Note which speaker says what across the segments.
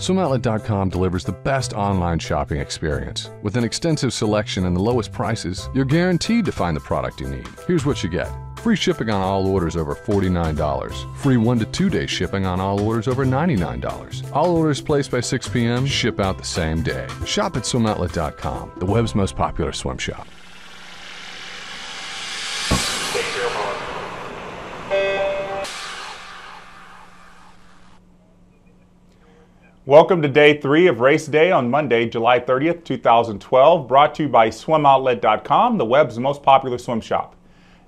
Speaker 1: SwimOutlet.com delivers the best online shopping experience. With an extensive selection and the lowest prices, you're guaranteed to find the product you need. Here's what you get. Free shipping on all orders over $49. Free 1 to 2 day shipping on all orders over $99. All orders placed by 6 p.m. ship out the same day. Shop at SwimOutlet.com, the web's most popular swim shop.
Speaker 2: Welcome to day 3 of race day on Monday, July 30th, 2012, brought to you by SwimOutlet.com, the web's most popular swim shop.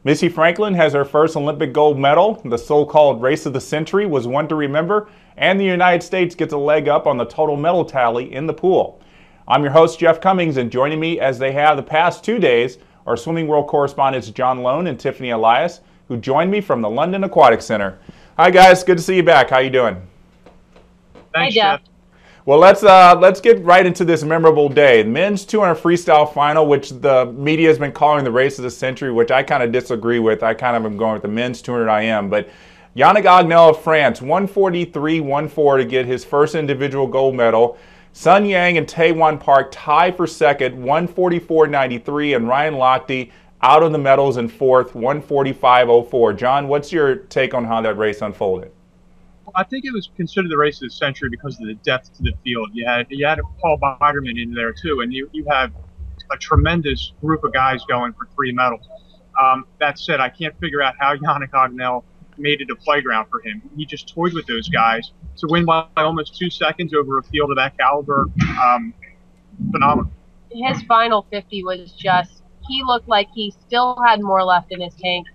Speaker 2: Missy Franklin has her first Olympic gold medal. The so-called race of the century was one to remember, and the United States gets a leg up on the total medal tally in the pool. I'm your host, Jeff Commings, and joining me as they have the past 2 days are Swimming World correspondents John Lohn and Tiffany Elias, who joined me from the London Aquatics Centre. Hi guys, good to see you back. How you doing?
Speaker 3: Thanks, Jeff.
Speaker 2: Well, let's get right into this memorable day. The men's 200 freestyle final, which the media has been calling the race of the century, which I kind of disagree with. I kind of am going with the men's 200 IM. But Yannick Agnel of France, 143.14 to get his first individual gold medal. Sun Yang and Taewon Park tie for second, 144.93, and Ryan Lochte out of the medals in fourth, 145.04. John, what's your take on how that race unfolded?
Speaker 3: I think it was considered the race of the century because of the depth to the field. You had Paul Biderman in there too, and you have a tremendous group of guys going for 3 medals. That said, I can't figure out how Yannick Agnel made it a playground for him. He just toyed with those guys to win by almost 2 seconds over a field of that caliber. Phenomenal.
Speaker 4: His final 50 was just, he looked like he still had more left in his tank.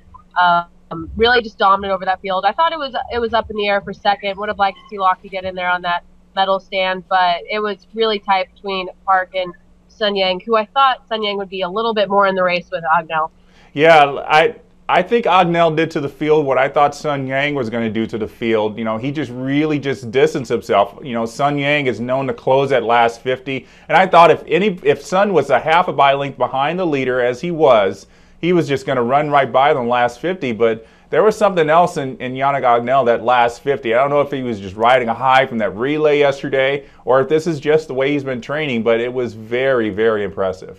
Speaker 4: Really just dominant over that field. I thought it was up in the air for second. Would have liked to see Lochte get in there on that medal stand, but it was really tight between Park and Sun Yang, who I thought Sun Yang would be a little bit more in the race with Agnel.
Speaker 2: Yeah, I think Agnel did to the field what I thought Sun Yang was going to do to the field. You know, he just really distanced himself. You know, Sun Yang is known to close that last 50, and I thought if Sun was a half a bye length behind the leader as he was just going to run right by them last 50, but there was something else in Yannick Agnel that last 50. I don't know if he was just riding a high from that relay yesterday or if this is just the way he's been training, but it was very, very impressive.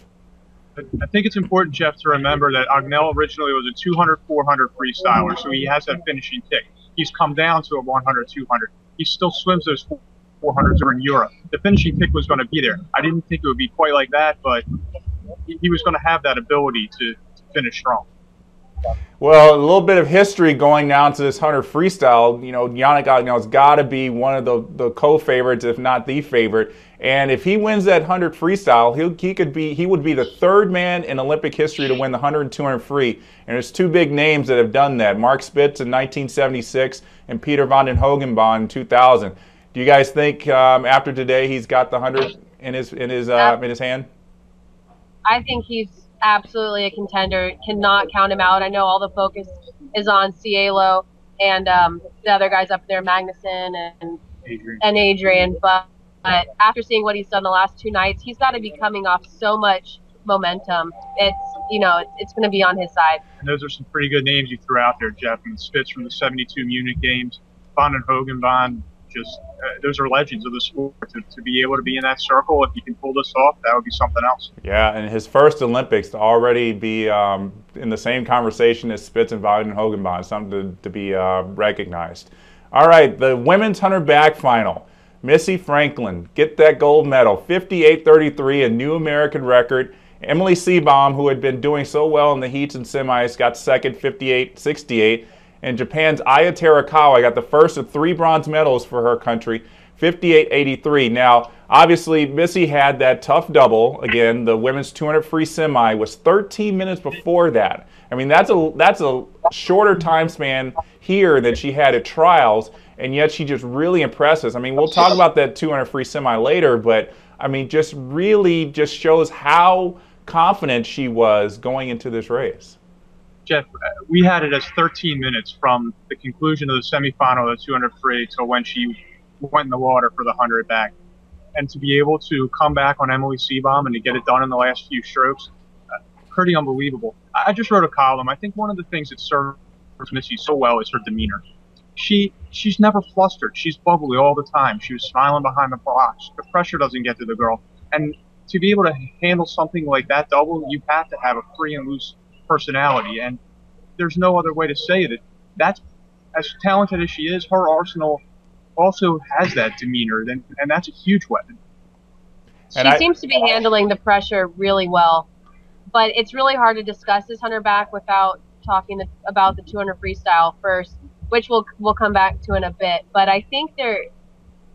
Speaker 3: I think it's important, Jeff, to remember that Agnel originally was a 200-400 freestyler, so he has that finishing kick. He's come down to a 100-200. He still swims those 400s over in Europe. The finishing kick was going to be there. I didn't think it would be quite like that, but he was going to have that ability to finish strong.
Speaker 2: Well, a little bit of history going down to this 100 freestyle. You know, Yannick Agnel's got to be one of the co-favorites, if not the favorite. And if he wins that 100 freestyle, he would be the third man in Olympic history to win the 100 and 200 free. And there's 2 big names that have done that: Mark Spitz in 1976 and Peter van den Hogenbaan in 2000. Do you guys think after today he's got the 100 in his hand?
Speaker 4: I think he's absolutely a contender. Cannot count him out. I know all the focus is on Cielo and the other guys up there, Magnuson and Adrian, but after seeing what he's done the last 2 nights, he's got to be coming off so much momentum. It's going to be on his side.
Speaker 3: And those are some pretty good names you threw out there, Jeff. And Spitz from the '72 Munich games, Van den Hogenbaan. Just those are legends of the sport. To be able to be in that circle, if you can pull this off, that would be something else.
Speaker 2: Yeah, and his first Olympics to already be in the same conversation as Spitz and Van den Hogenbaan, something to be recognized. All right, the women's 100 bag final. Missy Franklin, get that gold medal, 58.33, a new American record. Emily Seebohm, who had been doing so well in the heats and semis, got second, 58.68. And Japan's Aya Terakawa got the first of 3 bronze medals for her country, 58.83. Now, obviously, Missy had that tough double. Again, the women's 200 free semi was 13 minutes before that. I mean, that's a shorter time span here than she had at trials, and yet she just really impresses. I mean, we'll talk about that 200 free semi later, but I mean, just really just shows how confident she was going into this race.
Speaker 3: Jeff, we had it as 13 minutes from the conclusion of the semifinal of the 200 free to when she went in the water for the 100 back. And to be able to come back on Emily Seebohm and to get it done in the last few strokes, pretty unbelievable. I just wrote a column. I think one of the things that serves Missy so well is her demeanor. She she's never flustered. She's bubbly all the time. She was smiling behind the blocks. The pressure doesn't get to the girl. And to be able to handle something like that double, you have to have a free and loose personality. And there's no other way to say it. That's, as talented as she is, her arsenal also has that demeanor, and that's a huge weapon.
Speaker 4: She seems to be handling the pressure really well, but it's really hard to discuss this hunter back without talking about the 200 freestyle first, which we'll come back to in a bit. But I think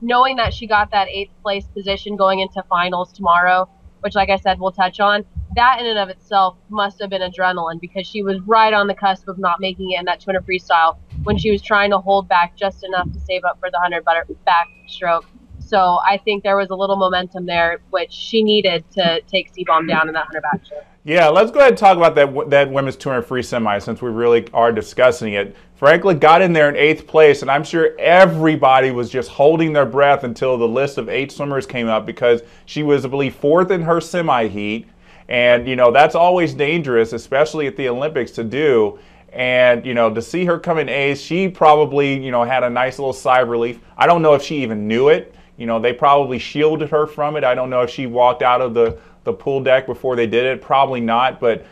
Speaker 4: knowing that she got that 8th place position going into finals tomorrow, which, like I said, we'll touch on, that in and of itself must have been adrenaline, because she was right on the cusp of not making it in that 200 freestyle when she was trying to hold back just enough to save up for the 100 backstroke. So I think there was a little momentum there, which she needed to take C-Bomb down in that 100 backstroke.
Speaker 2: Yeah, let's go ahead and talk about that women's 200 free semi, since we really are discussing it. Franklin got in there in 8th place, and I'm sure everybody was just holding their breath until the list of 8 swimmers came up, because she was, I believe, 4th in her semi heat. And, you know, that's always dangerous, especially at the Olympics, to do. And, you know, to see her come in ace, she probably, you know, had a nice little sigh of relief. I don't know if she even knew it. You know, they probably shielded her from it. I don't know if she walked out of the pool deck before they did it. Probably not. But,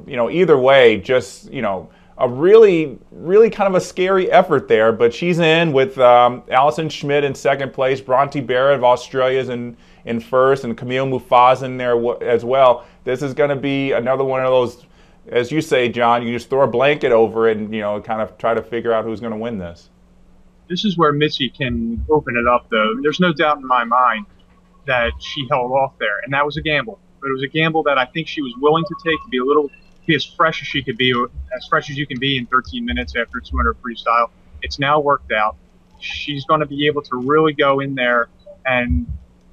Speaker 2: you know, either way, just, you know, a really, really kind of a scary effort there. But she's in with Alison Schmidt in 2nd place. Bronte Barrett of Australia is in 1st, and Camille Mufaz in there as well. This is going to be another one of those, as you say, John, you just throw a blanket over it and, you know, kind of try to figure out who's going to win this.
Speaker 3: This is where Missy can open it up, though. There's no doubt in my mind that she held off there, and that was a gamble. But it was a gamble that I think she was willing to take, to be as fresh as she could be, as fresh as you can be in 13 minutes after 200 freestyle. It's now worked out. She's going to be able to really go in there and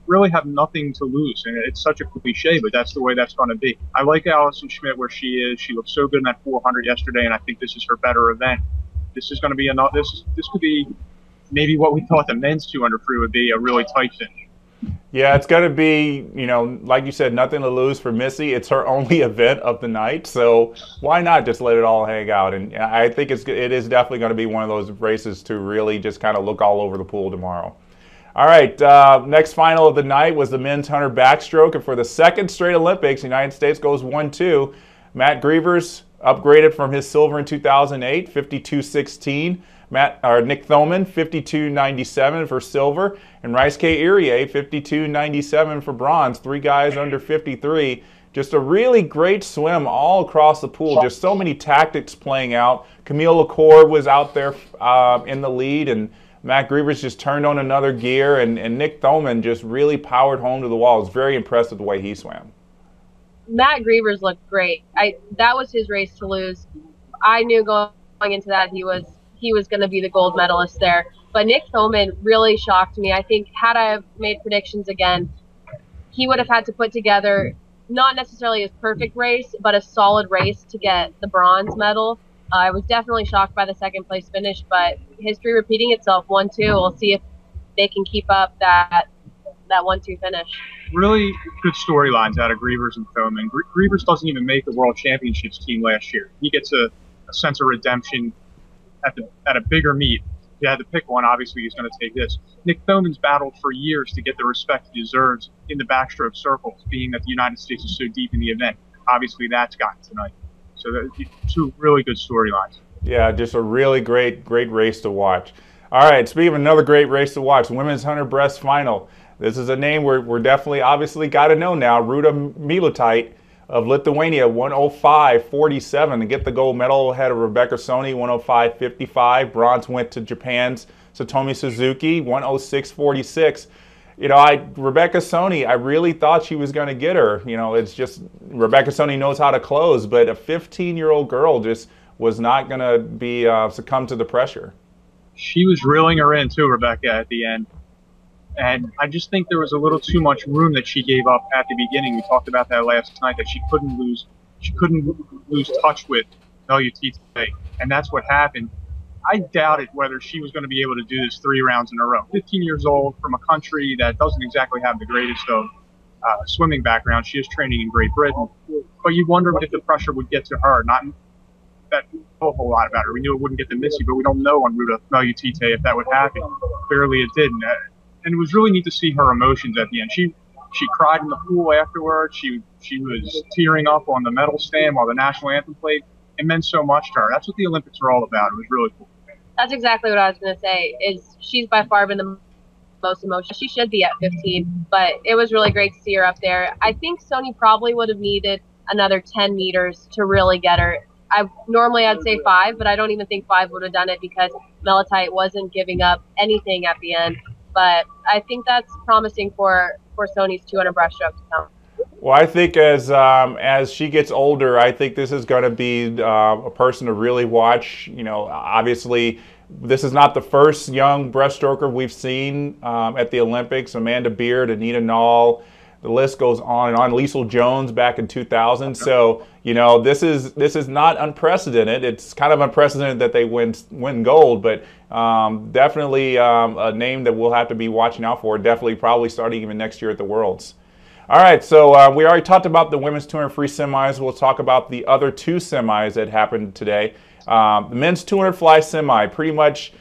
Speaker 3: really have nothing to lose. And it's such a cliche, but that's the way that's going to be. I like Alison Schmidt where she is. She looked so good in that 400 yesterday, and I think this is her better event. This is going to be this could be maybe what we thought the men's 200 free would be, a really tight finish.
Speaker 2: Yeah, it's going to be, you know, like you said, nothing to lose for Missy. It's her only event of the night, so why not just let it all hang out? And I think it is definitely going to be one of those races to really just kind of look all over the pool tomorrow. All right, next final of the night was the men's 100 backstroke, and for the 2nd straight Olympics, the United States goes 1-2. Matt Grievers upgraded from his silver in 2008, 52.16. Nick Thoman, 52.97 for silver, and Rice K. Erie, 52.97 for bronze. 3 guys under 53. Just a really great swim all across the pool. Just so many tactics playing out. Camille LaCour was out there in the lead, and Matt Grievers just turned on another gear, and Nick Thoman just really powered home to the wall. I was very impressed with the way he swam.
Speaker 4: Matt Grievers looked great. That was his race to lose. I knew going into that he was going to be the gold medalist there. But Nick Thoman really shocked me. I think had I made predictions again, he would have had to put together not necessarily his perfect race, but a solid race to get the bronze medal. I was definitely shocked by the 2nd place finish, but history repeating itself, 1-2. We'll see if they can keep up that 1-2 finish.
Speaker 3: Really good storylines out of Grievers and Thoman. Grievers doesn't even make the World Championships team last year. He gets a sense of redemption at a bigger meet. If you had to pick one, obviously he's going to take this. Nick Thoman's battled for years to get the respect he deserves in the backstroke circles, being that the United States is so deep in the event. Obviously that's gotten tonight. So 2 really good storylines.
Speaker 2: Yeah, just a really great race to watch. All right, speaking of another great race to watch, women's 100 breast final. This is a name we're definitely obviously got to know now. Ruta Meilutyte of Lithuania, 105.47 to get the gold medal ahead of Rebecca Soni, 105.55. Bronze went to Japan's Satomi Suzuki, 106.46. You know, Rebecca Soni, I really thought she was going to get her. You know, it's just Rebecca Soni knows how to close, but a 15-year-old girl just was not going to be succumb to the pressure.
Speaker 3: She was reeling her in too, Rebecca, at the end. And I just think there was a little too much room that she gave up at the beginning. We talked about that last night, that she couldn't lose touch with Meilutyte, and that's what happened. I doubted whether she was going to be able to do this 3 rounds in a row. 15 years old, from a country that doesn't exactly have the greatest of swimming background. She is training in Great Britain, but you wonder if the pressure would get to her. Not that a whole lot about her. We knew it wouldn't get to Missy, but we don't know on Ruta Meilutyte if that would happen. Clearly it didn't. And it was really neat to see her emotions at the end. She cried in the pool afterwards. She was tearing up on the medal stand while the national anthem played. It meant so much to her. That's what the Olympics are all about. It was really cool.
Speaker 4: That's exactly what I was going to say. Is she's by far been the most emotional. She should be at 15, but it was really great to see her up there. I think Sony probably would have needed another 10 meters to really get her. Normally I'd say 5, but I don't even think 5 would have done it because Meilutyte wasn't giving up anything at the end. But I think that's promising for Sony's 200 breaststroke to come.
Speaker 2: Well, I think as she gets older, I think this is going to be a person to really watch. You know, obviously, this is not the first young breaststroker we've seen at the Olympics. Amanda Beard, Anita Nall, the list goes on and on. Liesl Jones back in 2000. So, you know, this is not unprecedented. It's kind of unprecedented that they win gold, but definitely a name that we'll have to be watching out for. Definitely, probably starting even next year at the Worlds. All right, so we already talked about the women's 200 free semis. We'll talk about the other 2 semis that happened today. The men's 200 fly semi, pretty much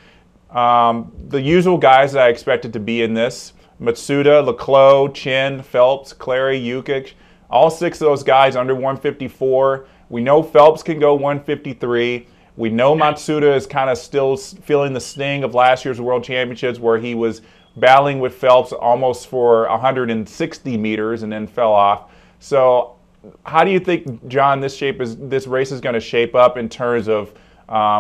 Speaker 2: the usual guys that I expected to be in this. Matsuda, Leclos, Chen, Phelps, Clary, Yukich. All 6 of those guys under 154. We know Phelps can go 153. We know Matsuda is kind of still feeling the sting of last year's World Championships where he was battling with Phelps almost for 160 meters and then fell off. So how do you think, John, this race is going to shape up in terms of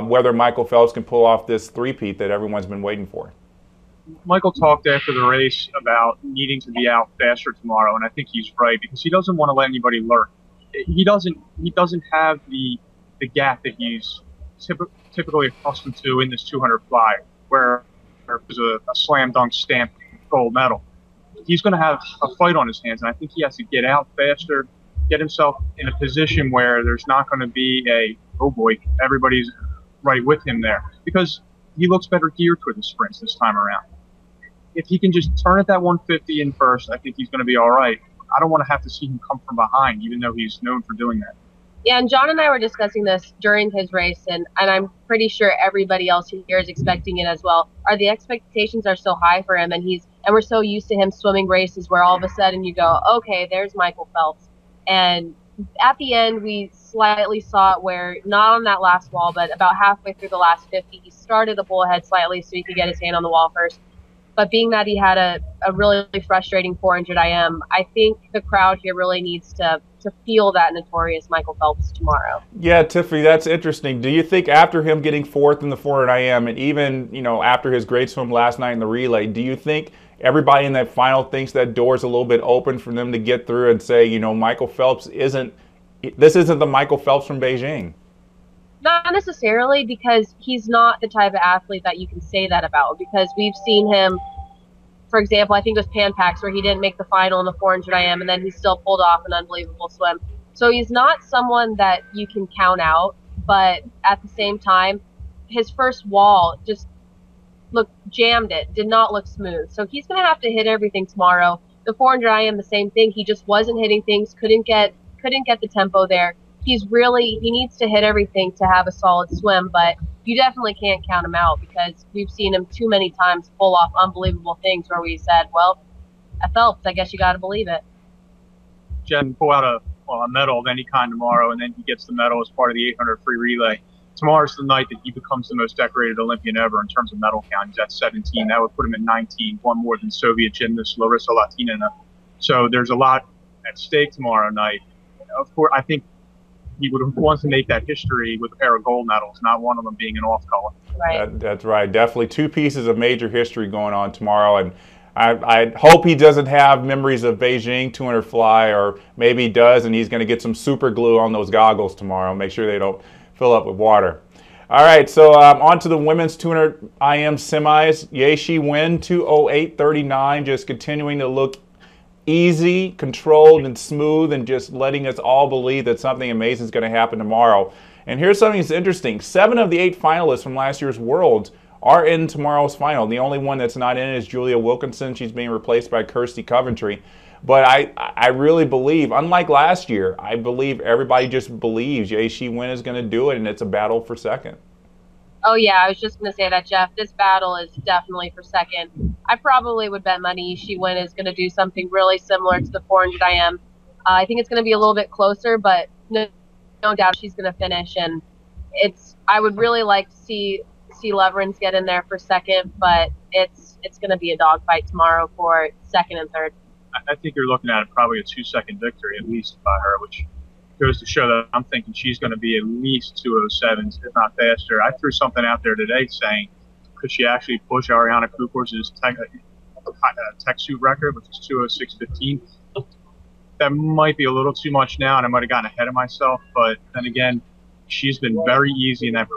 Speaker 2: whether Michael Phelps can pull off this three-peat that everyone's been waiting for?
Speaker 3: Michael talked after the race about needing to be out faster tomorrow, and I think he's right because he doesn't want to let anybody lurk. He doesn't have the gap that he's typically accustomed to in this 200 fly, where there's a slam dunk stamp gold medal. He's going to have a fight on his hands, and I think he has to get out faster, get himself in a position where there's not going to be oh boy, everybody's right with him there, because he looks better geared toward the sprints this time around. If he can just turn at that 150 in first, I think he's going to be all right. I don't want to have to see him come from behind, even though he's known for doing that.
Speaker 4: Yeah, and John and I were discussing this during his race, and I'm pretty sure everybody else here is expecting it as well. The expectations are so high for him, and we're so used to him swimming races where all of a sudden you go, okay, there's Michael Phelps. And at the end, we slightly saw it where, not on that last wall, but about halfway through the last 50, he started to pull ahead slightly so he could get his hand on the wall first. But being that he had a really frustrating 400 IM, I think the crowd here really needs to feel that notorious Michael Phelps tomorrow.
Speaker 2: Yeah, Tiffany, that's interesting. Do you think after him getting 4th in the 400 IM, and even, you know, after his great swim last night in the relay, do you think everybody in that final thinks that door's a little bit open for them to get through and say, you know, Michael Phelps isn't the Michael Phelps from Beijing?
Speaker 4: Not necessarily, because he's not the type of athlete that you can say that about, because we've seen him, for example, I think it was Pan Pacs where he didn't make the final in the 400 IM and then he still pulled off an unbelievable swim. So he's not someone that you can count out, but at the same time, his first wall just jammed it, did not look smooth. So he's going to have to hit everything tomorrow. The 400 IM, the same thing. He just wasn't hitting things, couldn't get the tempo there. He needs to hit everything to have a solid swim, but you definitely can't count him out because we've seen him too many times pull off unbelievable things where we said, well, at Phelps, I guess you got to believe it.
Speaker 3: Jen pull out a medal of any kind tomorrow, and then he gets the medal as part of the 800 free relay. Tomorrow's the night that he becomes the most decorated Olympian ever in terms of medal count. He's at 17. That would put him at 19, one more than Soviet gymnast Larissa Latinina. So there's a lot at stake tomorrow night. Of course, I think he would have wanted to make that history with a pair of gold medals, not one of them being an off color.
Speaker 4: Right.
Speaker 2: That's right. Definitely 2 pieces of major history going on tomorrow. And I hope he doesn't have memories of Beijing 200 fly, or maybe he does and he's going to get some super glue on those goggles tomorrow. Make sure they don't fill up with water. All right, so on to the women's 200 IM semis. Yeshi Wen, 2:08.39, just continuing to look easy, controlled, and smooth, and just letting us all believe that something amazing is going to happen tomorrow. And here's something that's interesting. 7 of the 8 finalists from last year's Worlds are in tomorrow's final. The only one that's not in is Julia Wilkinson. She's being replaced by Kirsty Coventry. But I really believe, unlike last year, I believe everybody just believes Shi Wen is going to do it, and it's a battle for second.
Speaker 4: Oh, yeah, I was just going to say that, Jeff. This battle is definitely for second. I probably would bet money Shi Wen is going to do something really similar to the 400 IM. I think it's going to be a little bit closer, but no doubt she's going to finish. And I would really like to see Leverins get in there for second, but it's going to be a dogfight tomorrow for second and third.
Speaker 3: I think you're looking at probably a 2-second victory at least by her, which goes to show that I'm thinking she's going to be at least 2:07s, if not faster. I threw something out there today saying, could she actually push Ariana Kukor's tech suit record, which is 2:06.15? That might be a little too much now, and I might have gotten ahead of myself. But then again, she's been very easy in that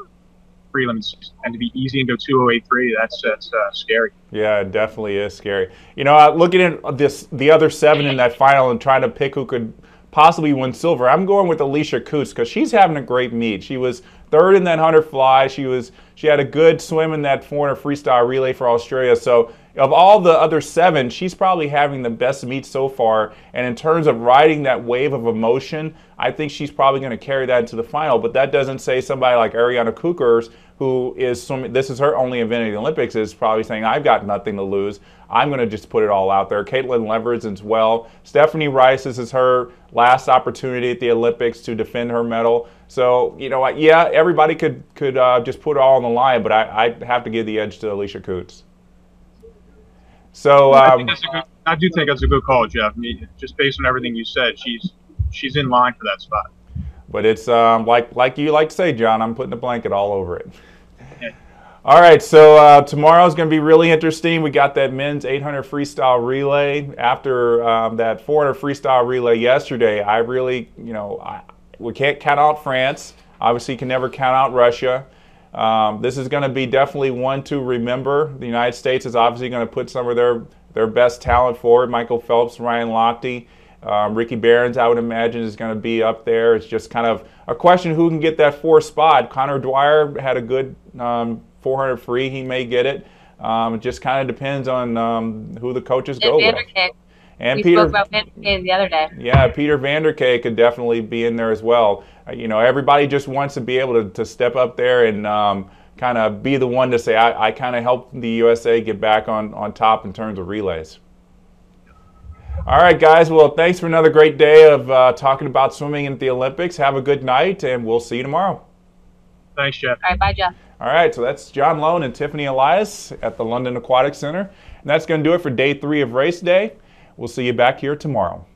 Speaker 3: prelims, and to be easy and go 2:08.3, that's scary.
Speaker 2: Yeah, it definitely is scary. You know, looking at the other 7 in that final and trying to pick who could possibly win silver, I'm going with Alicia Coutts because she's having a great meet. She was third in that 100 fly. She had a good swim in that 400 freestyle relay for Australia. So of all the other 7, she's probably having the best meet so far. And in terms of riding that wave of emotion, I think she's probably going to carry that into the final. But that doesn't say somebody like Ariana Kukers, who is swimming, this is her only event at the Olympics, is probably saying, I've got nothing to lose. I'm going to just put it all out there. Caitlin Leverins as well. Stephanie Rice, this is her last opportunity at the Olympics to defend her medal. So, you know, yeah, everybody could just put it all on the line, but I have to give the edge to Alicia Coutts. So
Speaker 3: I do think that's a good call, Jeff. I mean, just based on everything you said, she's in line for that spot.
Speaker 2: But it's like you like to say, John, I'm putting a blanket all over it. Yeah. All right, so tomorrow's going to be really interesting. We got that men's 800 freestyle relay. After that 400 freestyle relay yesterday, I really, you know, we can't count out France. Obviously, you can never count out Russia. This is going to be definitely one to remember. The United States is obviously going to put some of their best talent forward. Michael Phelps, Ryan Lochte, Ricky Barons, I would imagine, is going to be up there. It's just kind of a question who can get that 4th spot. Connor Dwyer had a good 400 free. He may get it. It just kind of depends on who the coaches go with. And
Speaker 4: we spoke about Vanderkay the other day.
Speaker 2: Yeah, Peter Vanderkay could definitely be in there as well. You know, everybody just wants to be able to step up there and kind of be the one to say, I kind of helped the USA get back on top in terms of relays. All right, guys. Well, thanks for another great day of talking about swimming at the Olympics. Have a good night, and we'll see you tomorrow.
Speaker 3: Thanks, Jeff.
Speaker 4: All right, bye, Jeff.
Speaker 2: All right, so that's John Lohn and Tiffany Elias at the London Aquatics Centre. And that's going to do it for day 3 of race day. We'll see you back here tomorrow.